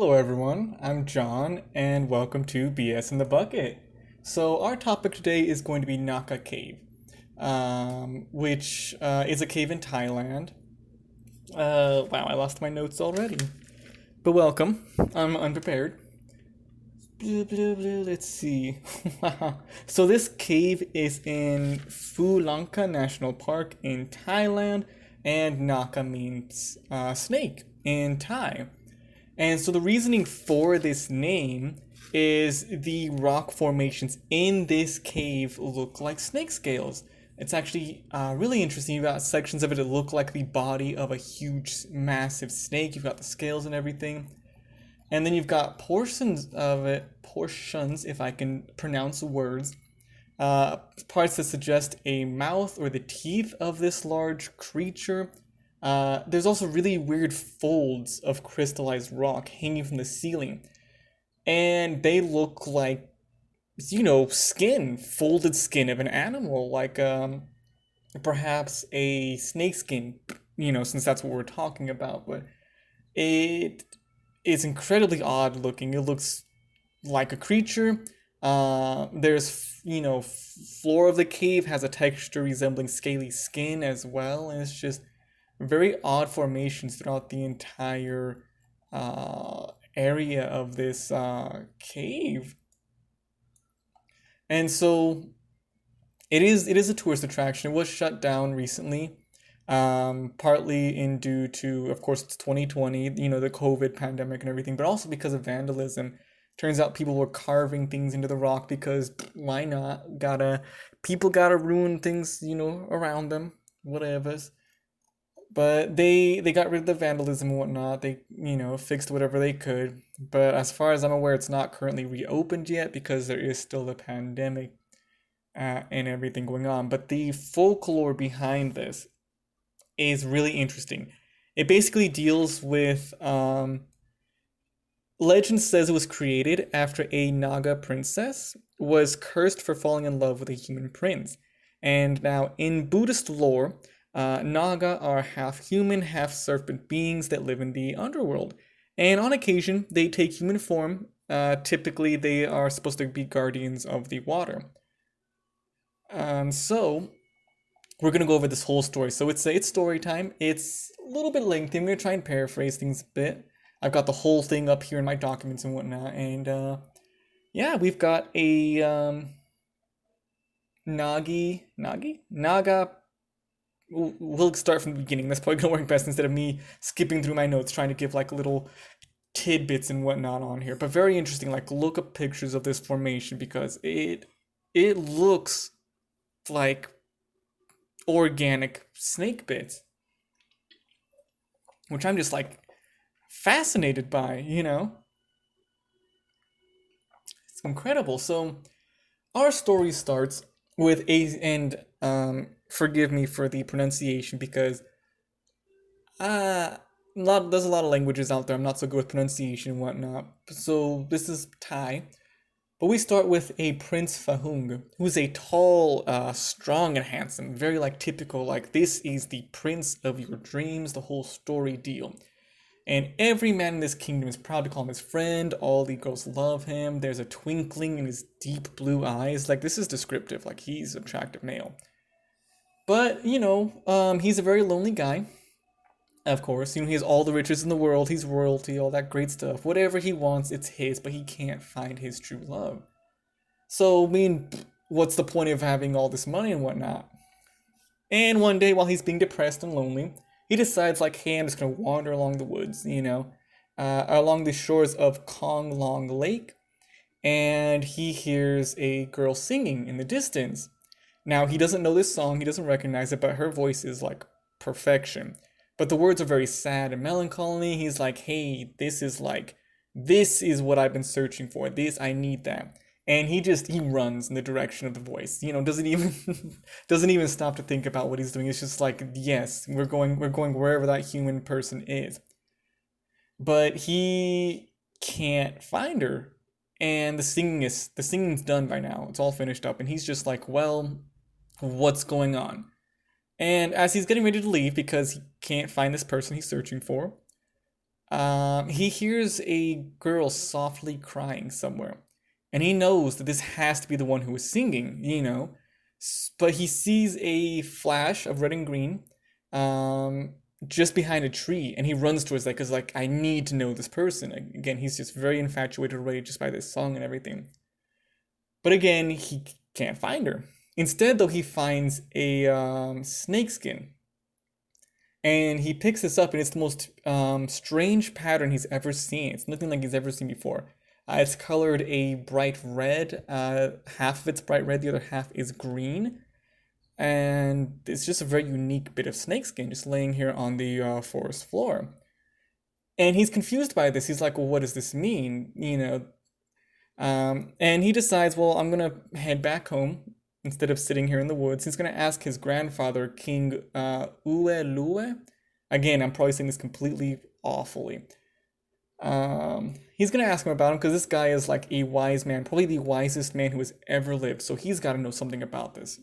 Hello, everyone. I'm John, and welcome to BS in the Bucket. So, our topic today is going to be Naka Cave, which is a cave in Thailand. Wow, I lost my notes already. But welcome. I'm unprepared. Blah, blah, blah, let's see. Wow. So, this cave is in Phu Lanka National Park in Thailand, and Naka means snake in Thai. And so the reasoning for this name is the rock formations in this cave look like snake scales. It's actually really interesting. You've got sections of it that look like the body of a huge, massive snake. You've got the scales and everything. And then you've got portions, if I can pronounce words, parts that suggest a mouth or the teeth of this large creature. There's also really weird folds of crystallized rock hanging from the ceiling. And they look like, folded skin of an animal, like perhaps a snake skin, since that's what we're talking about. But it is incredibly odd looking. It looks like a creature. Floor of the cave has a texture resembling scaly skin as well, and it's just very odd formations throughout the entire area of this cave. And so it is a tourist attraction. It was shut down recently, partly in due to, of course, it's 2020, the COVID pandemic and everything, but also because of vandalism. Turns out people were carving things into the rock because why not? People gotta ruin things, around them, whatever's. But they got rid of the vandalism and whatnot. They, fixed whatever they could. But as far as I'm aware, it's not currently reopened yet because there is still the pandemic and everything going on. But the folklore behind this is really interesting. It basically deals with legend says it was created after a Naga princess was cursed for falling in love with a human prince. And now in Buddhist lore, Naga are half human, half serpent beings that live in the underworld. And on occasion, they take human form. Typically, they are supposed to be guardians of the water. So, we're going to go over this whole story. So, it's story time. It's a little bit lengthy. I'm going to try and paraphrase things a bit. I've got the whole thing up here in my documents and whatnot. And yeah, we've got a Naga. We'll start from the beginning. That's probably gonna work best instead of me skipping through my notes trying to give like little tidbits and whatnot on here. But very interesting. Like look up pictures of this formation because it looks like organic snake bits, which I'm just like fascinated by. It's incredible. So our story starts with forgive me for the pronunciation because there's a lot of languages out there. I'm not so good with pronunciation and whatnot. So this is Thai. But we start with a Prince Fahoong, who's a tall, strong, and handsome. Very like typical, like this is the prince of your dreams, the whole story deal. And every man in this kingdom is proud to call him his friend. All the girls love him. There's a twinkling in his deep blue eyes. Like, this is descriptive. Like, he's an attractive male. But, he's a very lonely guy. Of course, he has all the riches in the world. He's royalty, all that great stuff. Whatever he wants, it's his, but he can't find his true love. So, what's the point of having all this money and whatnot? And one day, while he's being depressed and lonely, he decides, like, hey, I'm just gonna wander along the woods, along the shores of Kong Long Lake, and he hears a girl singing in the distance. Now, he doesn't know this song, he doesn't recognize it, but her voice is, like, perfection. But the words are very sad and melancholy. He's like, hey, this is what I've been searching for. I need that. And he runs in the direction of the voice. Doesn't even doesn't even stop to think about what he's doing. It's just like, yes, we're going wherever that human person is. But he can't find her. And the singing's done by now. It's all finished up. And he's just like, well, what's going on? And as he's getting ready to leave because he can't find this person he's searching for, He hears a girl softly crying somewhere, and he knows that this has to be the one who is singing, But he sees a flash of red and green, um, just behind a tree, and he runs towards that because, like, I need to know this person. Again, he's just very infatuated already just by this song and everything. But again, he can't find her. Instead, though, he finds a snake skin, and he picks this up, and it's the most strange pattern he's ever seen. It's nothing like he's ever seen before. It's colored a bright red. Half of it's bright red, the other half is green. And it's just a very unique bit of snakeskin just laying here on the forest floor. And he's confused by this. He's like, well, what does this mean? And he decides, well, I'm going to head back home instead of sitting here in the woods. He's going to ask his grandfather, King Ue-Lue. Again, I'm probably saying this completely awfully. He's going to ask him about him because this guy is like a wise man, probably the wisest man who has ever lived. So he's got to know something about this.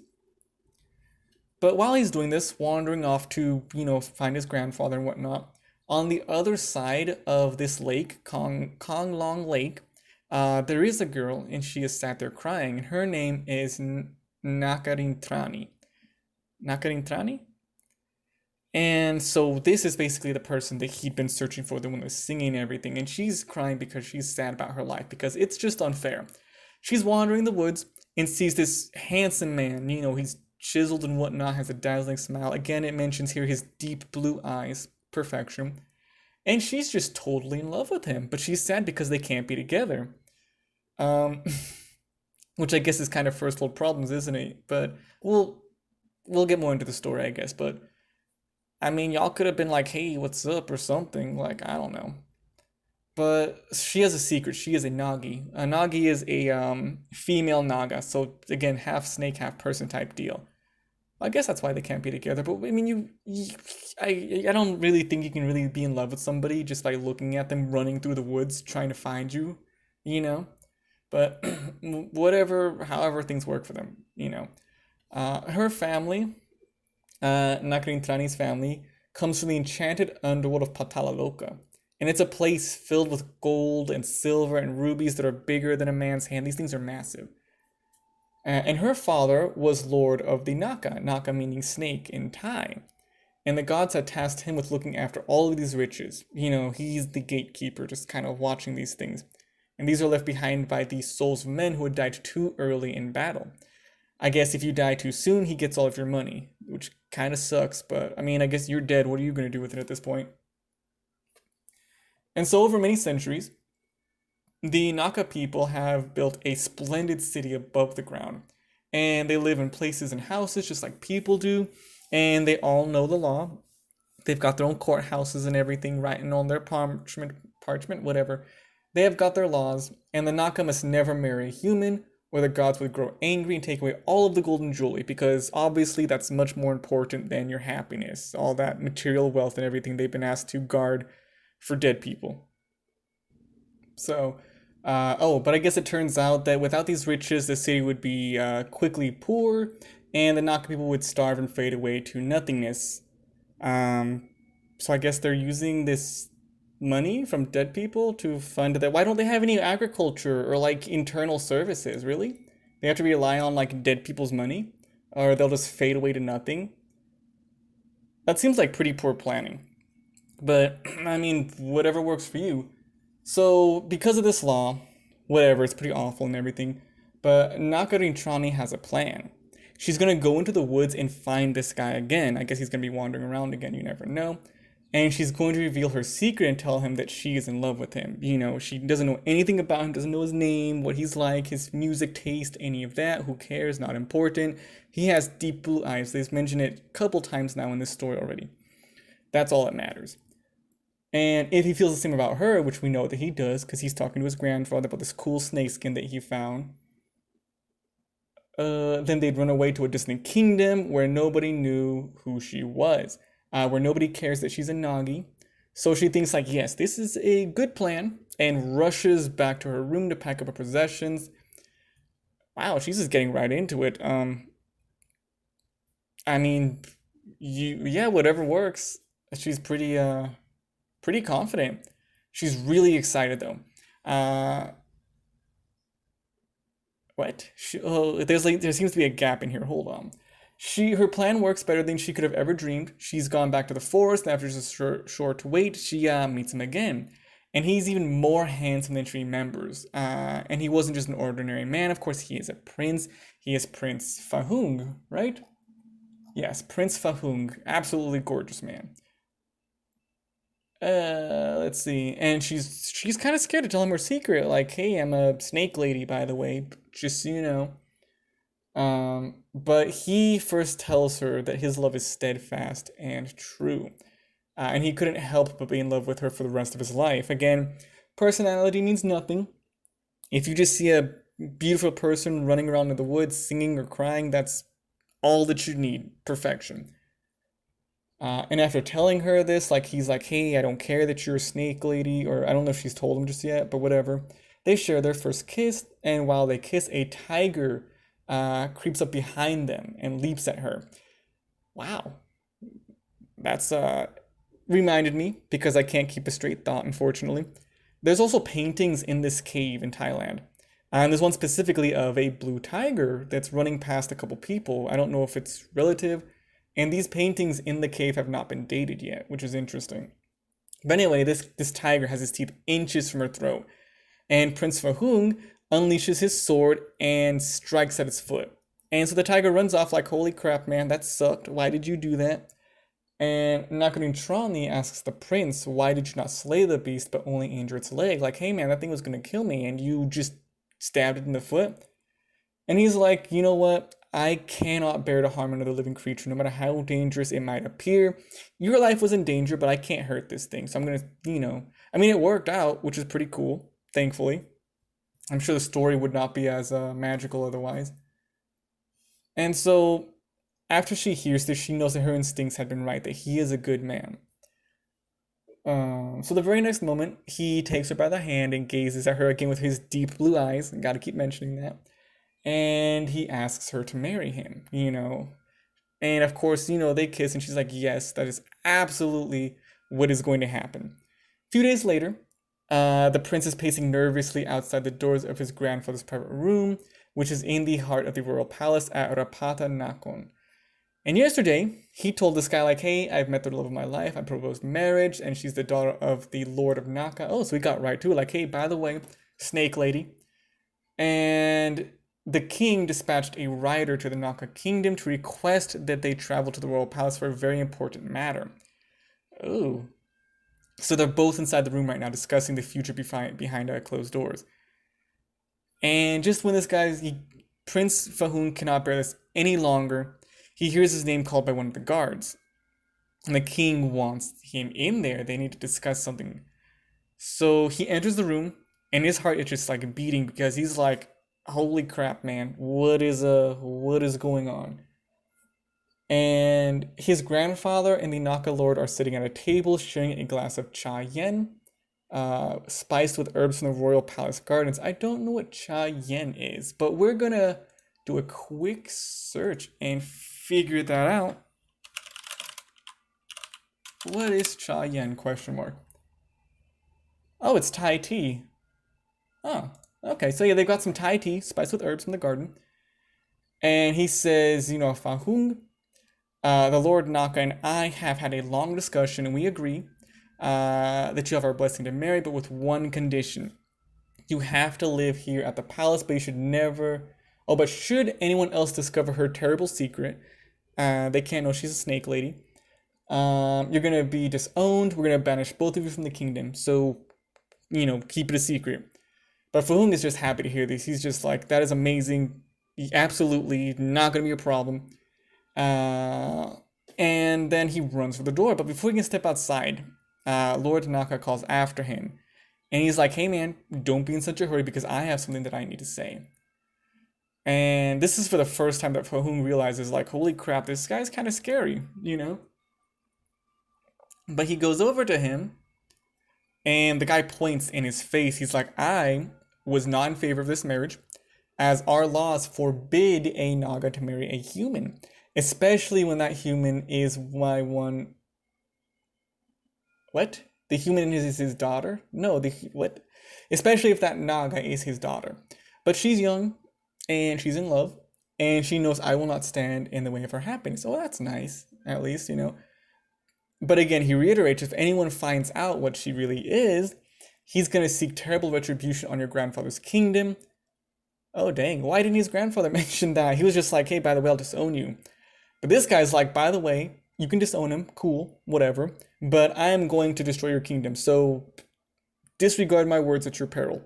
But while he's doing this, wandering off to, find his grandfather and whatnot, on the other side of this lake, Kong Long Lake, there is a girl, and she is sat there crying, and her name is Nakarintrani. Nakarintrani? And so this is basically the person that he'd been searching for, the one that's singing and everything, and she's crying because she's sad about her life, because it's just unfair. She's wandering the woods and sees this handsome man, he's chiseled and whatnot, has a dazzling smile. Again, it mentions here his deep blue eyes, perfection. And she's just totally in love with him, but she's sad because they can't be together. Um, which I guess is kind of first world problems, isn't it? But we'll get more into the story, I guess. But I mean, y'all could have been like, "Hey, what's up?" or something. Like, I don't know. But she has a secret. She is a Nagi. A Nagi is a female Naga. So again, half snake, half person type deal. I guess that's why they can't be together. But I mean, I don't really think you can really be in love with somebody just by looking at them running through the woods trying to find you, you know. But whatever, however things work for them. Her family, Nakarintrani's family, comes from the enchanted underworld of Patala Loka. And it's a place filled with gold and silver and rubies that are bigger than a man's hand. These things are massive. And her father was lord of the Naka, Naka meaning snake in Thai. And the gods had tasked him with looking after all of these riches. He's the gatekeeper, just kind of watching these things. And these are left behind by the souls of men who had died too early in battle. I guess if you die too soon, he gets all of your money, which kind of sucks, but I mean, I guess you're dead. What are you going to do with it at this point? And so, over many centuries, the Naka people have built a splendid city above the ground. And they live in places and houses just like people do. And they all know the law. They've got their own courthouses and everything written on their parchment, whatever. They have got their laws. And the Naka must never marry a human, or the gods would grow angry and take away all of the golden jewelry. Because obviously that's much more important than your happiness. All that material wealth and everything they've been asked to guard for dead people. So, but I guess it turns out that without these riches, the city would be quickly poor, and the Naka people would starve and fade away to nothingness. Um, so I guess they're using this money from dead people to fund that. Why don't they have any agriculture or like internal services? Really, they have to rely on like dead people's money, or they'll just fade away to nothing. That seems like pretty poor planning. But I mean, whatever works for you. So, because of this law, whatever, it's pretty awful and everything, but Nakarintrani has a plan. She's gonna go into the woods and find this guy again. I guess he's gonna be wandering around again, you never know. And she's going to reveal her secret and tell him that she is in love with him. She doesn't know anything about him, doesn't know his name, what he's like, his music taste, any of that. Who cares? Not important. He has deep blue eyes. They've mentioned it a couple times now in this story already. That's all that matters. And if he feels the same about her, which we know that he does, because he's talking to his grandfather about this cool snakeskin that he found, then they'd run away to a distant kingdom where nobody knew who she was, where nobody cares that she's a Nagi. So she thinks like, yes, this is a good plan, and rushes back to her room to pack up her possessions. Wow, she's just getting right into it. I mean, yeah, whatever works. She's pretty confident. She's really excited though. Uh, what? There seems to be a gap in here. Hold on. Her plan works better than she could have ever dreamed. She's gone back to the forest, and after just a short wait, she meets him again. And he's even more handsome than she remembers. And he wasn't just an ordinary man. Of course, he is a prince. He is Prince Fahoong, right? Yes, Prince Fahoong. Absolutely gorgeous man. Let's see. And she's kind of scared to tell him her secret. Like, hey, I'm a snake lady, by the way. Just so you know. But he first tells her that his love is steadfast and true. And he couldn't help but be in love with her for the rest of his life. Again, personality means nothing. If you just see a beautiful person running around in the woods singing or crying, that's all that you need. Perfection. And after telling her this, like he's like, hey, I don't care that you're a snake lady, or I don't know if she's told him just yet, but whatever. They share their first kiss, and while they kiss, a tiger creeps up behind them and leaps at her. Wow. That's reminded me, because I can't keep a straight thought, unfortunately. There's also paintings in this cave in Thailand. And there's one specifically of a blue tiger that's running past a couple people. I don't know if it's relative. And these paintings in the cave have not been dated yet, which is interesting. But anyway, this tiger has his teeth inches from her throat. And Prince Fahoong unleashes his sword and strikes at its foot. And so the tiger runs off like, holy crap, man, that sucked. Why did you do that? And Nakarintrani asks the prince, why did you not slay the beast but only injure its leg? Like, hey man, that thing was gonna kill me and you just stabbed it in the foot? And he's like, you know what? I cannot bear to harm another living creature, no matter how dangerous it might appear. Your life was in danger, but I can't hurt this thing. So I'm gonna, I mean, it worked out, which is pretty cool, thankfully. I'm sure the story would not be as magical otherwise. And so after she hears this, she knows that her instincts had been right, that he is a good man. So the very next moment, he takes her by the hand and gazes at her again with his deep blue eyes. Gotta keep mentioning that. And he asks her to marry him, And of course, they kiss, and she's like, yes, that is absolutely what is going to happen. A few days later, the prince is pacing nervously outside the doors of his grandfather's private room, which is in the heart of the royal palace at Rattapa Nakhhon. And yesterday, he told this guy, like, hey, I've met the love of my life, I proposed marriage, and she's the daughter of the Lord of Naka. Oh, so he got right to it, like, hey, by the way, snake lady. And the king dispatched a rider to the Naka kingdom to request that they travel to the royal palace for a very important matter. Oh. So they're both inside the room right now discussing the future behind closed doors. And just when Prince Fahoong cannot bear this any longer, he hears his name called by one of the guards. And the king wants him in there. They need to discuss something. So he enters the room, and his heart is just like beating because he's like, holy crap, man, what is going on? And his grandfather and the Naka lord are sitting at a table sharing a glass of cha yen, spiced with herbs from the royal palace gardens. I don't know what cha yen is, but we're gonna do a quick search and figure that out. What is cha yen, ? Oh, it's Thai tea. Oh, okay. So yeah, they've got some Thai tea spiced with herbs from the garden. And he says, Fahung, the Lord Naka and I have had a long discussion, and we agree that you have our blessing to marry, but with one condition. You have to live here at the palace, but you should never... Oh, but should anyone else discover her terrible secret, they can't know she's a snake lady. You're going to be disowned. We're going to banish both of you from the kingdom. So, keep it a secret. But Fahung is just happy to hear this. He's just like, that is amazing. Absolutely not going to be a problem. And then he runs for the door. But before he can step outside, Lord Naka calls after him. And he's like, hey man, don't be in such a hurry because I have something that I need to say. And this is for the first time that Fahung realizes, like, holy crap, this guy's kind of scary, But he goes over to him, and the guy points in his face. He's like, I was not in favor of this marriage, as our laws forbid a Naga to marry a human, especially when that human is my one... What? The human is his daughter? No, the what? Especially if that Naga is his daughter. But she's young and she's in love and she knows I will not stand in the way of her happiness. Oh, that's nice, at least. But again, he reiterates if anyone finds out what she really is, he's going to seek terrible retribution on your grandfather's kingdom. Oh, dang. Why didn't his grandfather mention that? He was just like, hey, by the way, I'll disown you. But this guy's like, by the way, you can disown him. Cool, whatever. But I am going to destroy your kingdom. So disregard my words at your peril.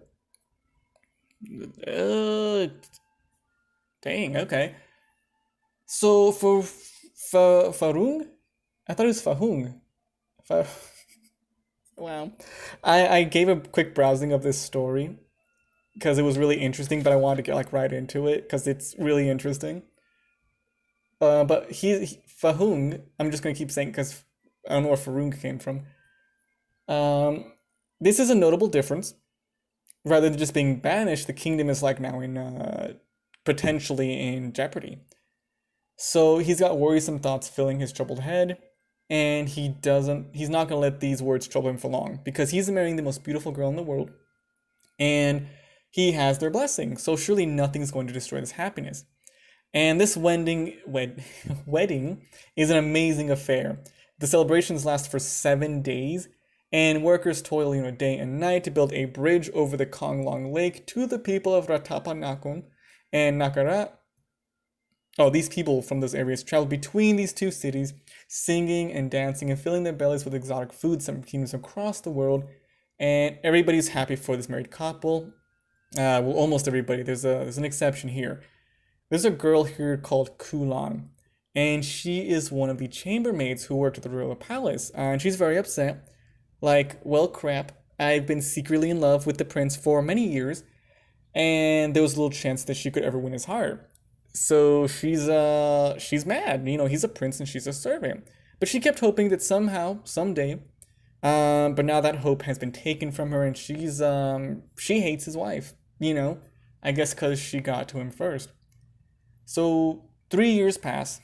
Uh, Dang, okay. So for Farung, I thought it was Fahung. Fa- wow. I gave a quick browsing of this story because it was really interesting, but I wanted to get like right into it because it's really interesting. But Fahung, I'm just gonna keep saying because I don't know where Farung came from. Um, this is a notable difference. Rather than just being banished, the kingdom is like now in potentially in jeopardy. So he's got worrisome thoughts filling his troubled head, and he's not gonna let these words trouble him for long because he's marrying the most beautiful girl in the world, and he has their blessing. So surely nothing's going to destroy this happiness. And this wedding is an amazing affair. The celebrations last for 7 days, and workers toil day and night to build a bridge over the Konglong Lake to the people of Rattapa Nakhhon and Nakara. Oh, these people from those areas travel between these two cities, singing and dancing and filling their bellies with exotic foods from kingdoms across the world. And everybody's happy for this married couple. Well, almost everybody. There's an exception here. There's a girl here called Khula, and she is one of the chambermaids who worked at the royal palace. And she's very upset. Like, well, crap. I've been secretly in love with the prince for many years, and there was little chance that she could ever win his heart. So she's mad. He's a prince and she's a servant. But she kept hoping that somehow, someday, but now that hope has been taken from her, and she hates his wife. I guess because she got to him first. So 3 years pass,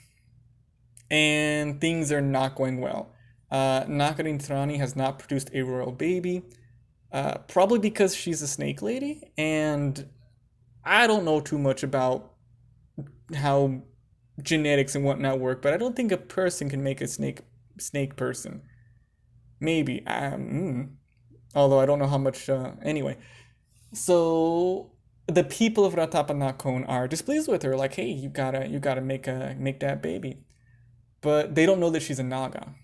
and things are not going well. Nakarintrani has not produced a royal baby, probably because she's a snake lady, and I don't know too much about how genetics and whatnot work, but I don't think a person can make a snake person. Maybe. Although I don't know how much. Anyway, so the people of Rattapa Nakhhon are displeased with her, like, hey, you gotta make that baby, but they don't know that she's a Naga.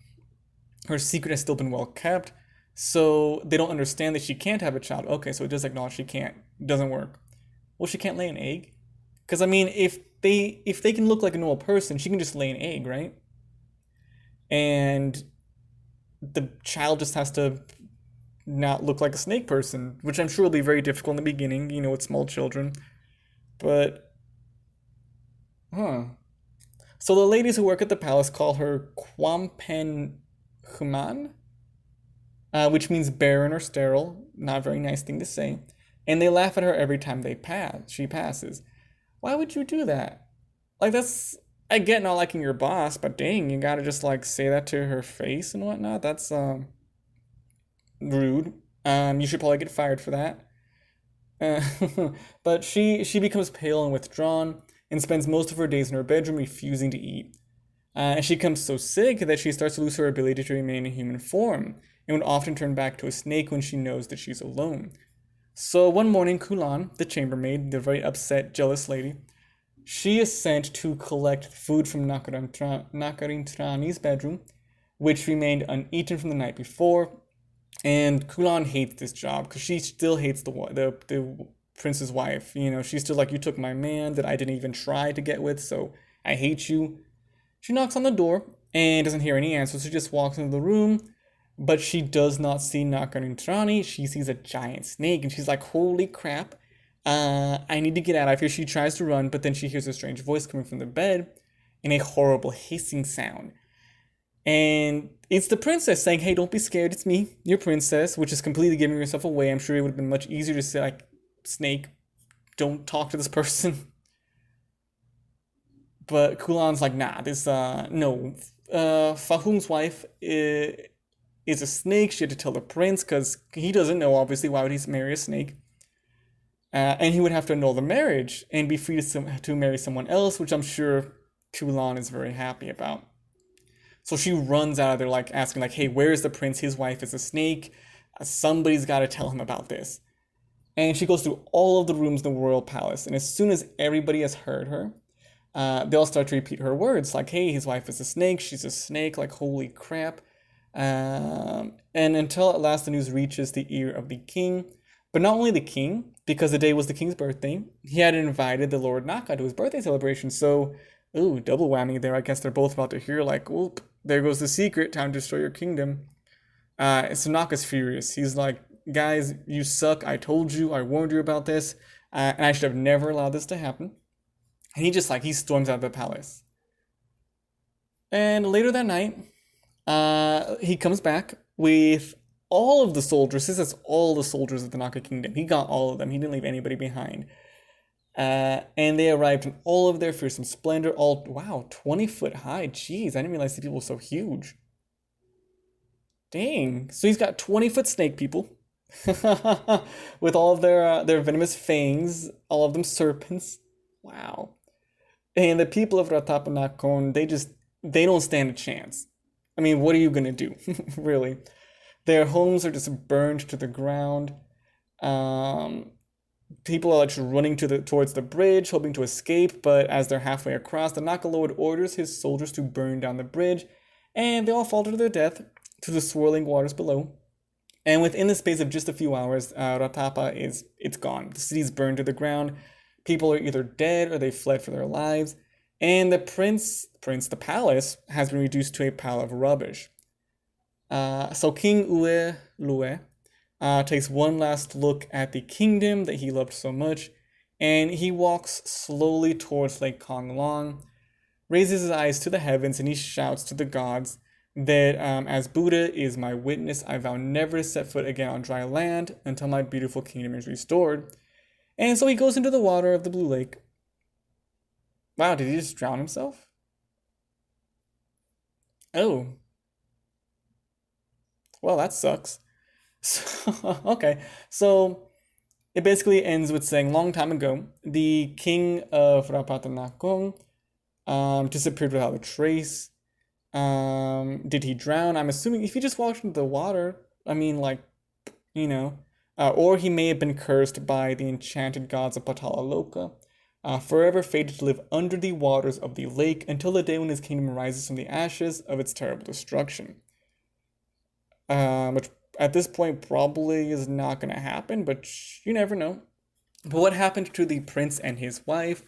Her secret has still been well kept, so they don't understand that she can't have a child. Okay, so it does acknowledge she can't. It doesn't work. Well, she can't lay an egg, because I mean, if they can look like a normal person, she can just lay an egg, right? And the child just has to not look like a snake person, which I'm sure will be very difficult in the beginning, with small children. But, huh. So the ladies who work at the palace call her Kwampen Human, which means barren or sterile. Not a very nice thing to say. And they laugh at her every time she passes. Why would you do that? Like, that's, I get not liking your boss, but dang, you gotta just like say that to her face and whatnot. That's rude. You should probably get fired for that. Uh, but she becomes pale and withdrawn and spends most of her days in her bedroom refusing to eat. And she becomes so sick that she starts to lose her ability to remain in human form and would often turn back to a snake when she knows that she's alone. So one morning, Kulan, the chambermaid, the very upset, jealous lady, she is sent to collect food from Nakarintrani's bedroom, which remained uneaten from the night before. And Kulan hates this job because she still hates the prince's wife. She's still like, you took my man that I didn't even try to get with, so I hate you. She knocks on the door and doesn't hear any answers. So she just walks into the room, but she does not see Nakarintrani. She sees a giant snake, and she's like, holy crap. I need to get out of here. She tries to run, but then she hears a strange voice coming from the bed and a horrible hissing sound. And it's the princess saying, hey, don't be scared. It's me, your princess, which is completely giving herself away. I'm sure it would have been much easier to say, like, snake, don't talk to this person. But Kulan's like, nah, no. Fahung's wife is a snake. She had to tell the prince because he doesn't know, obviously, why would he marry a snake? And he would have to annul the marriage and be free to marry someone else, which I'm sure Kulan is very happy about. So she runs out of there, like asking, like, "Hey, where's the prince? His wife is a snake. Somebody's got to tell him about this." And she goes through all of the rooms in the royal palace, and as soon as everybody has heard her, they all start to repeat her words, like, "Hey, his wife is a snake. She's a snake. Like, holy crap!" And until at last the news reaches the ear of the king, but not only the king, because the day was the king's birthday, he had invited the Lord Naka to his birthday celebration. So, ooh, double whammy there. I guess they're both about to hear, like, "Whoop, there goes the secret. Time to destroy your kingdom." So Naka's furious. He's like, "Guys, you suck. I told you. I warned you about this. And I should have never allowed this to happen." And he storms out of the palace. And later that night, he comes back with all of the soldiers. This is all the soldiers of the Naka kingdom. He got all of them. He didn't leave anybody behind. And they arrived in all of their fearsome splendor. All, wow, 20 foot high. Jeez, I didn't realize the people were so huge. Dang. So he's got 20-foot snake people with all of their venomous fangs, all of them serpents. Wow. And the people of Rattapa Nakhhon, they don't stand a chance. I mean, what are you gonna do? Really? Their homes are just burned to the ground. People are just running towards the bridge, hoping to escape, but as they're halfway across, the Naka Lord orders his soldiers to burn down the bridge, and they all fall to their death to the swirling waters below. And within the space of just a few hours, Rattapa it's gone. The city's burned to the ground. People are either dead or they fled for their lives. And the the palace, has been reduced to a pile of rubbish. So King Ue-Lue takes one last look at the kingdom that he loved so much, and he walks slowly towards Lake Konglong, raises his eyes to the heavens, and he shouts to the gods that as Buddha is my witness, I vow never to set foot again on dry land until my beautiful kingdom is restored. And so he goes into the water of the Blue Lake. Wow, did he just drown himself? Oh, well, that sucks. So, okay, so it basically ends with saying, long time ago, the king of Rattapa Nakhhon disappeared without a trace. Did he drown? I'm assuming if he just walked into the water, I mean, like, you know, or he may have been cursed by the enchanted gods of Patala Loka, forever fated to live under the waters of the lake until the day when his kingdom rises from the ashes of its terrible destruction. Which at this point probably is not going to happen, but you never know. But what happened to the prince and his wife?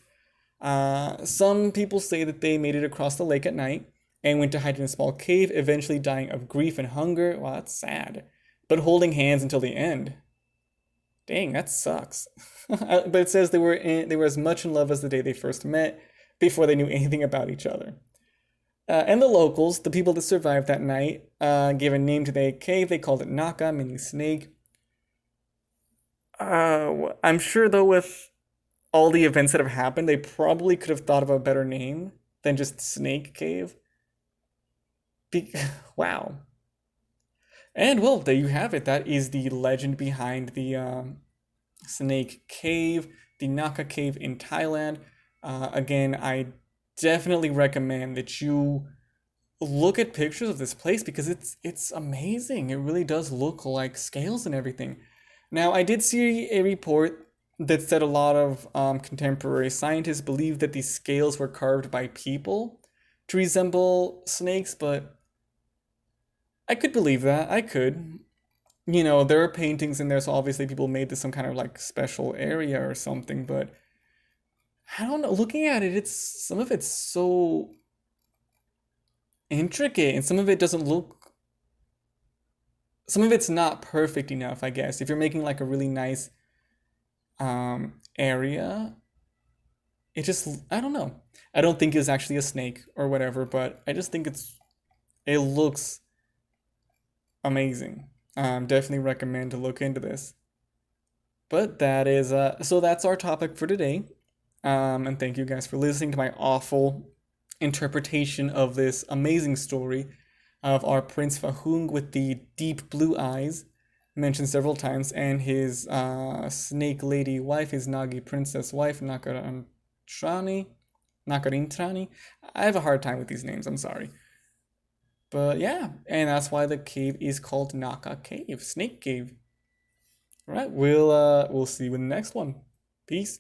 Some people say that they made it across the lake at night and went to hide in a small cave, eventually dying of grief and hunger. Wow, that's sad. But holding hands until the end. Dang, that sucks. But it says they were as much in love as the day they first met, before they knew anything about each other. And the locals, the people that survived that night, gave a name to the cave. They called it Naka, meaning snake. I'm sure, though, with all the events that have happened, they probably could have thought of a better name than just Snake Cave. Wow. And, well, there you have it. That is the legend behind the Snake Cave, the Naka Cave in Thailand. Again, I definitely recommend that you look at pictures of this place because it's amazing. It really does look like scales and everything. Now, I did see a report that said a lot of contemporary scientists believe that these scales were carved by people to resemble snakes, but I could believe that. I could. You know, there are paintings in there, so obviously people made this some kind of like special area or something, but I don't know. Looking at it, some of it's so intricate, and some of it doesn't look. Some of it's not perfect enough, I guess. If you're making like a really nice area, it just I don't know. I don't think it's actually a snake or whatever, but I just think it looks amazing. Definitely recommend to look into this. But that is so that's our topic for today. And thank you guys for listening to my awful interpretation of this amazing story. of our Prince Fahoong with the deep blue eyes, mentioned several times, and his snake lady wife, his Nagi princess wife, Nakarintrani. Nakarintrani. I have a hard time with these names, I'm sorry. But yeah, and that's why the cave is called Naka Cave, Snake Cave. All right, we'll see you in the next one. Peace.